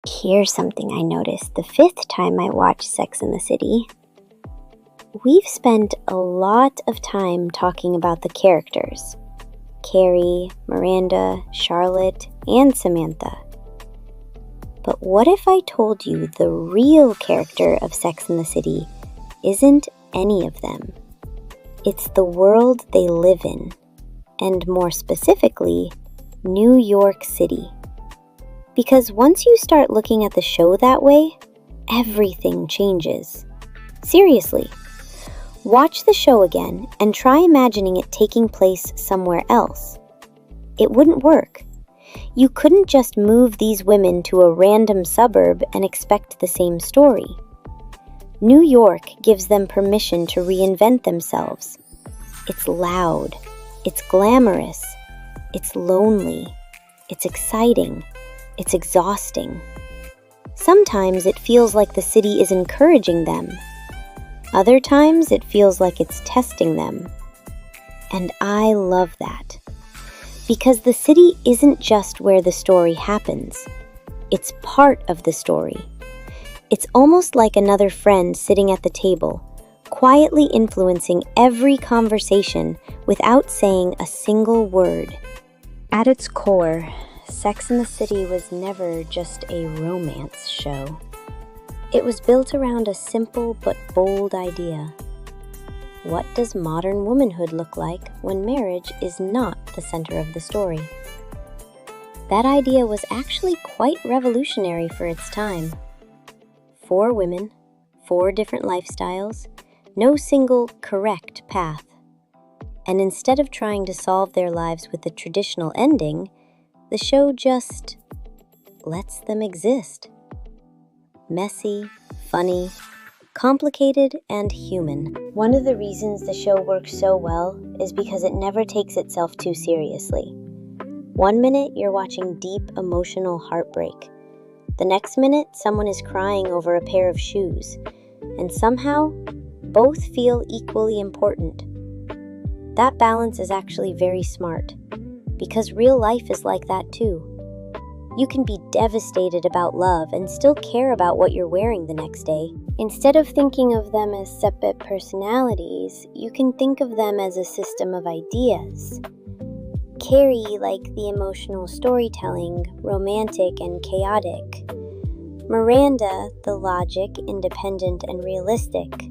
Here's something I noticed the fifth time I watched Sex and the City. We've spent a lot of time talking about the characters: Carrie, Miranda, Charlotte, and Samantha. But what if I told you the real character of Sex and the City isn't any of them? It's the world they live in, and more specifically, New York City. Because once you start looking at the show that way, everything changes. Seriously. Watch the show again and try imagining it taking place somewhere else. It wouldn't work. You couldn't just move these women to a random suburb and expect the same story. New York gives them permission to reinvent themselves. It's loud. It's glamorous. It's lonely. It's exciting. It's exhausting. Sometimes it feels like the city is encouraging them. Other times it feels like it's testing them. And I love that. Because the city isn't just where the story happens. It's part of the story. It's almost like another friend sitting at the table, quietly influencing every conversation without saying a single word. At its core, Sex and the City was never just a romance show. It was built around a simple but bold idea. What does modern womanhood look like when marriage is not the center of the story? That idea was actually quite revolutionary for its time. 4 women, 4 different lifestyles, no single correct path. And instead of trying to solve their lives with the traditional ending, the show just lets them exist. Messy, funny, complicated, and human. One of the reasons the show works so well is because it never takes itself too seriously. One minute you're watching deep emotional heartbreak. The next minute someone is crying over a pair of shoes. And somehow, both feel equally important. That balance is actually very smart, because real life is like that too. You can be devastated about love and still care about what you're wearing the next day. Instead of thinking of them as separate personalities, you can think of them as a system of ideas. Carrie, like the emotional storytelling, romantic and chaotic. Miranda, the logic, independent and realistic.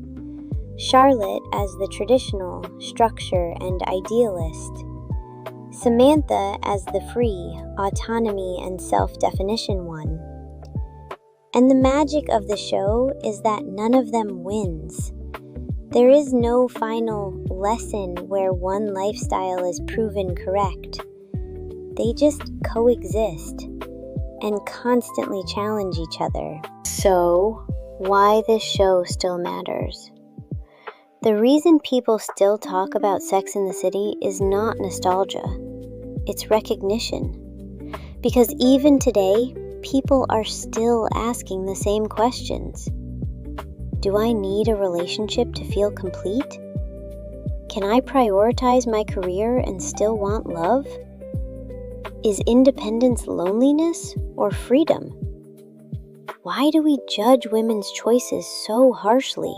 Charlotte as the traditional, structure and idealist. Samantha as the free, autonomy and self-definition one. And the magic of the show is that none of them wins. There is no final lesson where one lifestyle is proven correct. They just coexist and constantly challenge each other. So, why this show still matters? The reason people still talk about Sex and the City is not nostalgia. It's recognition. Because even today, people are still asking the same questions. Do I need a relationship to feel complete? Can I prioritize my career and still want love? Is independence loneliness or freedom? Why do we judge women's choices so harshly?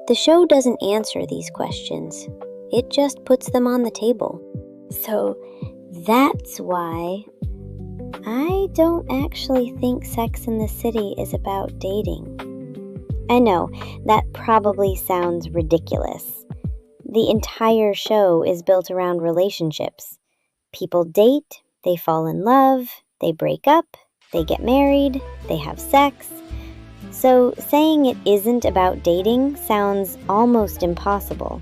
The show doesn't answer these questions. It just puts them on the table. So that's why I don't actually think Sex and the City is about dating. I know, that probably sounds ridiculous. The entire show is built around relationships. People date, they fall in love, they break up, they get married, they have sex. So saying it isn't about dating sounds almost impossible.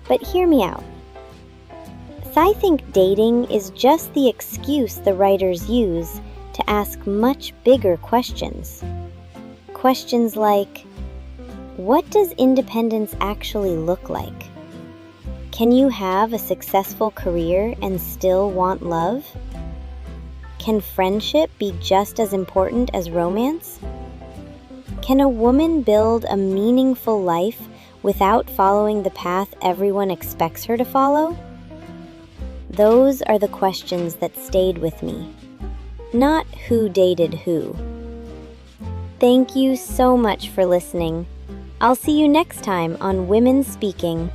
But hear me out. I think dating is just the excuse the writers use to ask much bigger questions. Questions like, what does independence actually look like? Can you have a successful career and still want love? Can friendship be just as important as romance? Can a woman build a meaningful life without following the path everyone expects her to follow? Those are the questions that stayed with me. not who dated who. Thank you so much for listening. I'll see you next time on Women Speaking.